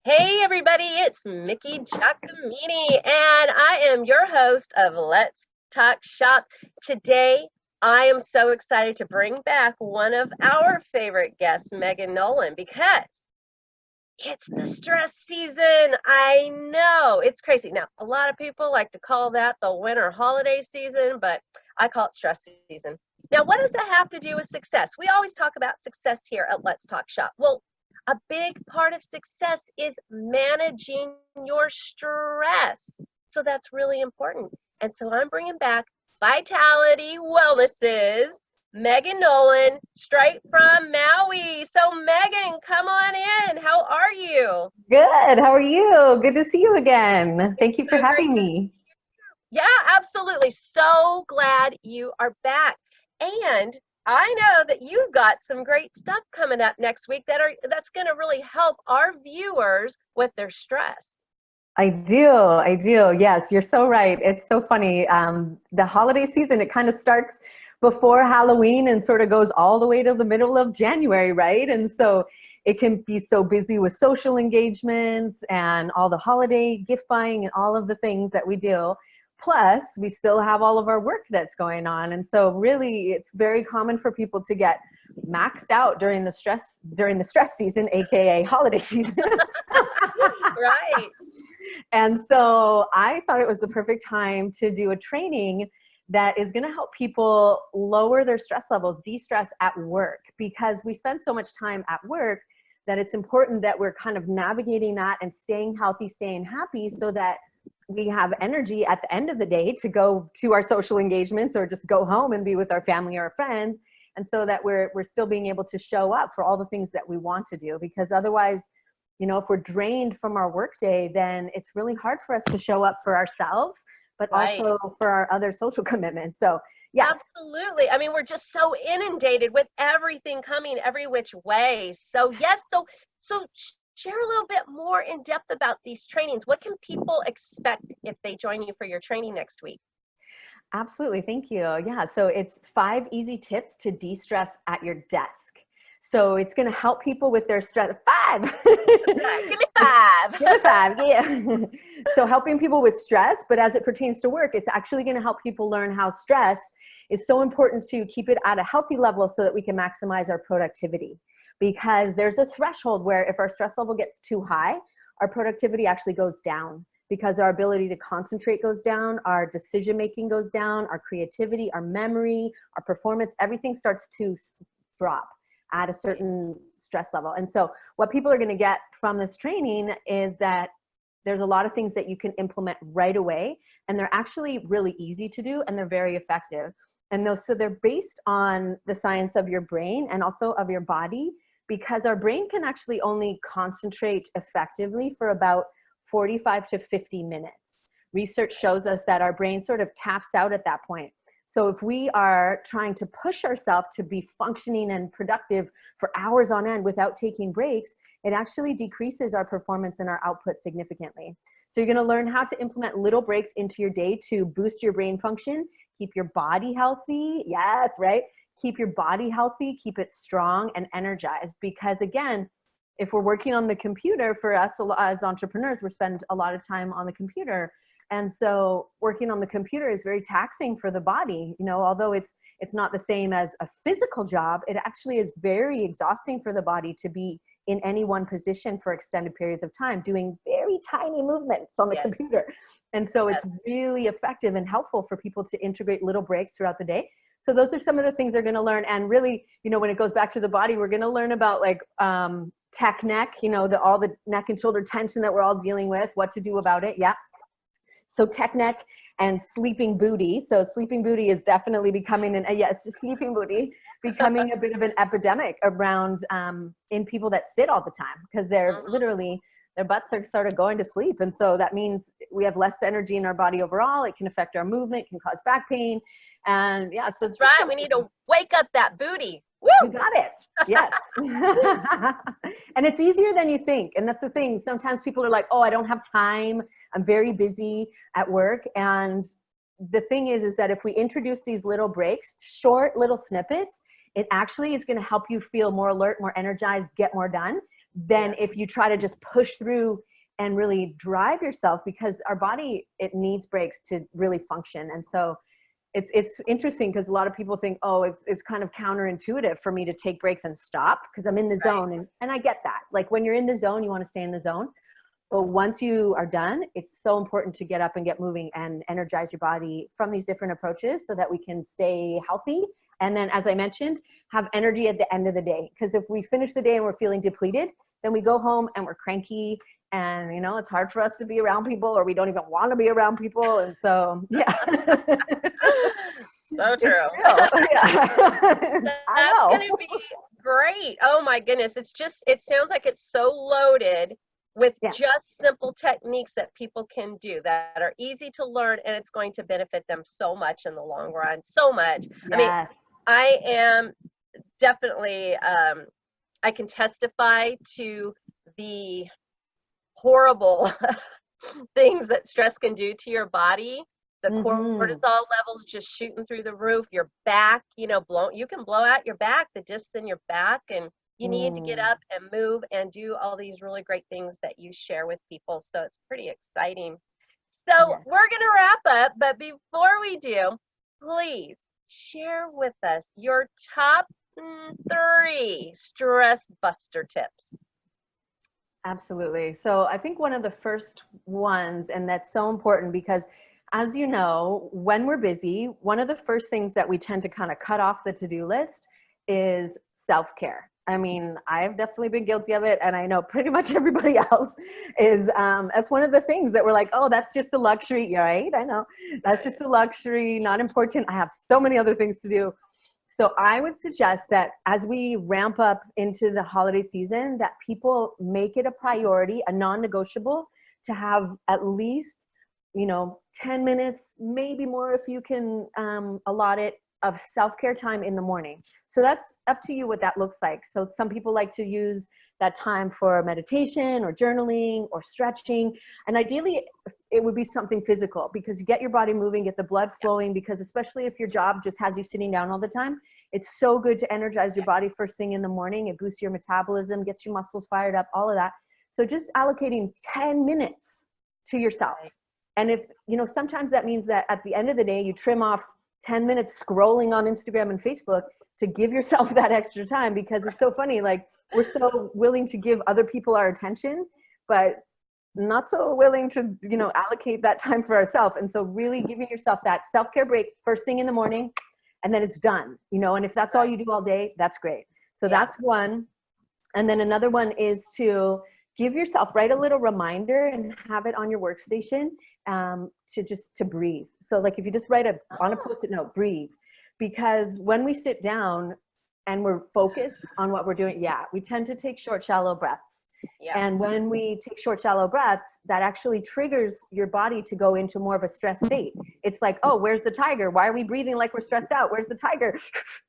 Hey everybody, it's Mickie Giacomini, and I am your host of Let's Talk Shop. Today, I am so excited to bring back one of our favorite guests, Megan Nolan, because it's the stress season. I know it's crazy. Now, a lot of people like to call that the winter holiday season, but I call it stress season. Now, what does that have to do with success? We always talk about success here at Let's Talk Shop. Well, a big part of success is managing your stress. So that's really important. And so I'm bringing back Vitality Wellnesses Megan Nolan, straight from Maui. So, Megan, come on in. How are you? Good. How are you? Good to see you again. Thank It's you for so great having to. me. Yeah, absolutely. So glad you are back. And I know that you've got some great stuff coming up next week that's going to really help our viewers with their stress. I do. I do. Yes, you're so right. It's so funny. The holiday season, it kind of starts before Halloween and sort of goes all the way to the middle of January, right? And so it can be so busy with social engagements and all the holiday gift buying and all of the things that we do. Plus, we still have all of our work that's going on. And so really, it's very common for people to get maxed out during the stress season, aka holiday season. Right. And so I thought it was the perfect time to do a training that is going to help people lower their stress levels, de-stress at work, because we spend so much time at work that it's important that we're kind of navigating that and staying healthy, staying happy, so that we have energy at the end of the day to go to our social engagements or just go home and be with our family or our friends. And so that we're still being able to show up for all the things that we want to do, because otherwise, if we're drained from our workday, then it's really hard for us to show up for ourselves, but Right. also for our other social commitments. So yes, Absolutely. I mean, we're just so inundated with everything coming every which way. So, yes, so share a little bit more in depth about these trainings. What can people expect if they join you for your training next week? absolutely. Thank you. Yeah. So it's 5 easy tips to de-stress at your desk. So it's going to help people with their stress. Five. That's right. Give me five. Give it five. Yeah. So helping people with stress, but as it pertains to work, it's actually going to help people learn how stress is so important to keep it at a healthy level so that we can maximize our productivity. Because there's a threshold where if our stress level gets too high, our productivity actually goes down, because our ability to concentrate goes down, our decision making goes down, our creativity, our memory, our performance, everything starts to drop at a certain stress level. And so what people are going to get from this training is that there's a lot of things that you can implement right away, and they're actually really easy to do, and they're very effective. And those, so they're based on the science of your brain and also of your body, because our brain can actually only concentrate effectively for about 45 to 50 minutes. Research shows us that our brain sort of taps out at that point. So if we are trying to push ourselves to be functioning and productive for hours on end without taking breaks, it actually decreases our performance and our output significantly. So you're going to learn how to implement little breaks into your day to boost your brain function, keep your body healthy. Yes, right? Keep your body healthy, keep it strong and energized. Because again, if we're working on the computer, for us as entrepreneurs, we spend a lot of time on the computer. And so working on the computer is very taxing for the body. Although it's not the same as a physical job, it actually is very exhausting for the body to be in any one position for extended periods of time, doing very tiny movements on the Yes, computer. And so yes. it's really effective and helpful for people to integrate little breaks throughout the day. So those are some of the things they're going to learn. And really, when it goes back to the body, we're going to learn about tech neck, all the neck and shoulder tension that we're all dealing with, what to do about it. Yeah. So tech neck and sleeping booty. So sleeping booty is definitely becoming sleeping booty becoming a bit of an epidemic around in people that sit all the time, because they're Mhm. literally, their butts are sort of going to sleep. And so that means we have less energy in our body overall. It can affect our movement, can cause back pain. And yeah, so That's just right. some, We need to wake up that booty. you Woo! got it. Yes. And it's easier than you think. And that's the thing. Sometimes people are like, oh, I don't have time. I'm very busy at work. And the thing is that if we introduce these little breaks, short little snippets, it actually is going to help you feel more alert, more energized, get more done than if you try to just push through and really drive yourself, because our body, it needs breaks to really function. And so it's interesting because a lot of people think, oh, it's kind of counterintuitive for me to take breaks and stop because I'm in the zone. And I get that. Like when you're in the zone, you want to stay in the zone. But once you are done, it's so important to get up and get moving and energize your body from these different approaches so that we can stay healthy. And then, as I mentioned, have energy at the end of the day. Because if we finish the day and we're feeling depleted, then we go home and we're cranky. And, you know, it's hard for us to be around people, or we don't even want to be around people. And so, yeah. So true. Yeah. That's going to be great. Oh my goodness. It sounds like it's so loaded with just simple techniques that people can do that are easy to learn, and it's going to benefit them so much in the long run. So much. Yes. I mean, I am definitely, I can testify to the horrible things that stress can do to your body. The cortisol levels just shooting through the roof, your back, you know, you can blow out your back, the discs in your back, and you need to get up and move and do all these really great things that you share with people. So it's pretty exciting. So we're going to wrap up, but before we do, please share with us your top 3 stress buster tips. Absolutely. So I think one of the first ones, and that's so important because, as you know, when we're busy, one of the first things that we tend to kind of cut off the to-do list is self-care. I mean, I've definitely been guilty of it, and I know pretty much everybody else is. That's one of the things that we're like, oh, that's just a luxury, right? I know. That's just a luxury, not important. I have so many other things to do. So I would suggest that as we ramp up into the holiday season, that people make it a priority, a non-negotiable, to have at least, 10 minutes, maybe more if you can allot it, of self-care time in the morning. So that's up to you what that looks like. So some people like to use that time for meditation or journaling or stretching. And ideally, it would be something physical, because you get your body moving, get the blood flowing, because especially if your job just has you sitting down all the time, it's so good to energize your body first thing in the morning. It boosts your metabolism, gets your muscles fired up, all of that. So just allocating 10 minutes to yourself. And if, sometimes that means that at the end of the day, you trim off 10 minutes scrolling on Instagram and Facebook to give yourself that extra time, because it's so funny. Like, we're so willing to give other people our attention, but not so willing to, allocate that time for ourselves. And so really giving yourself that self-care break first thing in the morning, and then it's done, and if that's all you do all day, that's great. So that's one. And then another one is to give yourself, write a little reminder and have it on your workstation, to breathe. So like if you just write on a Post-it note, breathe. Because when we sit down and we're focused on what we're doing, we tend to take short, shallow breaths. And when we take short, shallow breaths, that actually triggers your body to go into more of a stress state. It's like, oh, where's the tiger? Why are we breathing like we're stressed out? Where's the tiger?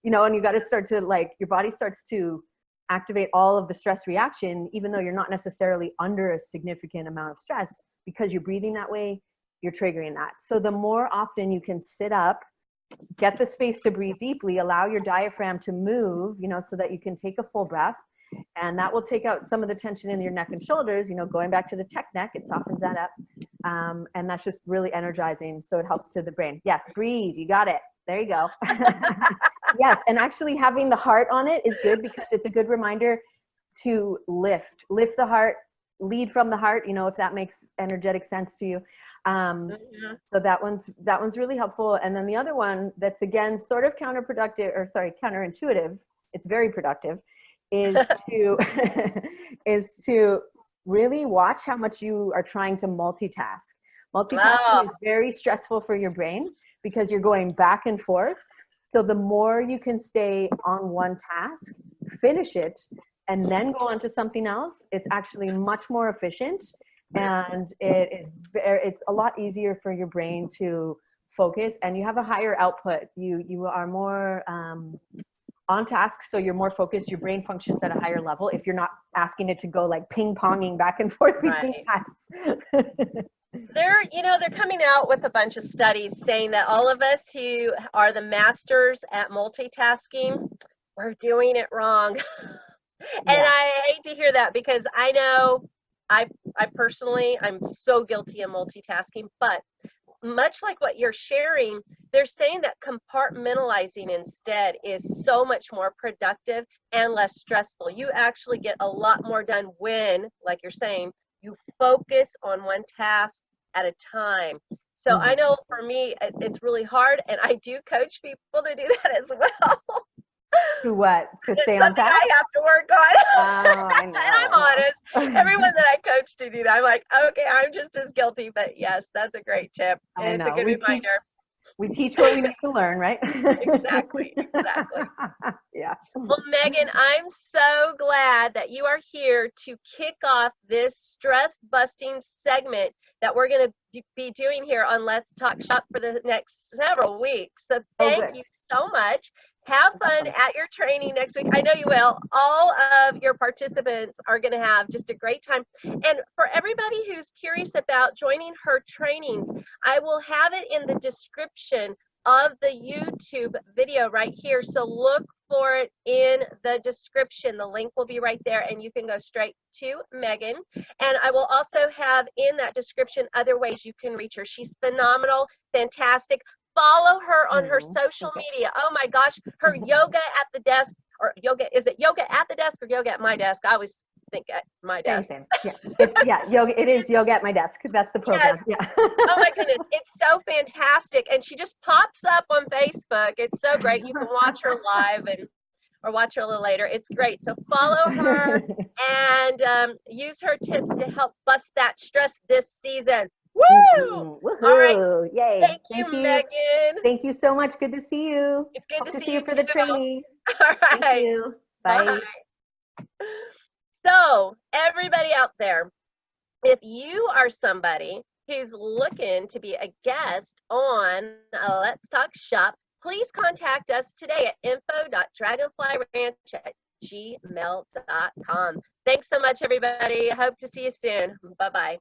And you got to start to, like, your body starts to activate all of the stress reaction, even though you're not necessarily under a significant amount of stress, because you're breathing that way, you're triggering that. So the more often you can sit up, get the space to breathe deeply, allow your diaphragm to move, so that you can take a full breath. And that will take out some of the tension in your neck and shoulders, going back to the tech neck, it softens that up. And that's just really energizing. So it helps to the brain. Yes, breathe. You got it. There you go. Yes. And actually having the heart on it is good, because it's a good reminder to lift the heart, lead from the heart, if that makes energetic sense to you. So that one's really helpful. And then the other one that's, again, sort of counterintuitive, it's very productive, is to really watch how much you are trying to multitask. Multitasking is very stressful for your brain, because you're going back and forth. So the more you can stay on one task, finish it, and then go on to something else, it's actually much more efficient. And it's a lot easier for your brain to focus, and you have a higher output. You are more on task, so you're more focused. Your brain functions at a higher level if you're not asking it to go like ping-ponging back and forth between tasks. They're coming out with a bunch of studies saying that all of us who are the masters at multitasking, we're doing it wrong. And Yeah. I hate to hear that because I know I personally, I'm so guilty of multitasking, but much like what you're sharing, they're saying that compartmentalizing instead is so much more productive and less stressful. You actually get a lot more done when, like you're saying, you focus on one task at a time. So I Mhm. know for me, it's really hard, and I do coach people to do that as well. To what? To It's stay on something I task? have to work on. Oh, I And know, I'm I honest. know. Everyone that I coach to do that, I'm like, okay, I'm just as guilty. But yes, that's a great tip. I And it's a know. good We teach what we need to learn, right? reminder. Exactly. Exactly. Yeah. Well, Megan, I'm so glad that you are here to kick off this stress busting segment that we're going to be doing here on Let's Talk Shop for the next several weeks. So Oh, thank good. you so much. Have fun Welcome. at your training next week. I know you will. All of your participants are going to have just a great time. And for everybody who's curious about joining her trainings, I will have it in the description of the YouTube video right here. So look for it in the description. The link will be right there and you can go straight to Megan. And I will also have in that description other ways you can reach her. She's phenomenal, fantastic. Follow her on her social Okay. media. Oh my gosh, her yoga at the desk, or yoga, is it yoga at the desk or yoga at my desk? I always think at my Same, desk. same. Yeah. Yoga. It is yoga at my desk. That's the Yes. program. Yeah. Oh my goodness, it's so fantastic. And she just pops up on Facebook. It's so great. You can watch her live and or watch her a little later. It's great. So follow her and use her tips to help bust that stress this season. Woo! All right. Woohoo. Yay. Thank you, Thank you. Megan. Thank you so much. Good to see you. It's good Hope to to see see you you for the too. training. All Thank right. you. Bye. Bye. So, everybody out there, if you are somebody who's looking to be a guest on Let's Talk Shop, please contact us today at info.dragonflyranch@gmail.com. Thanks so much, everybody. Hope to see you soon. Bye-bye.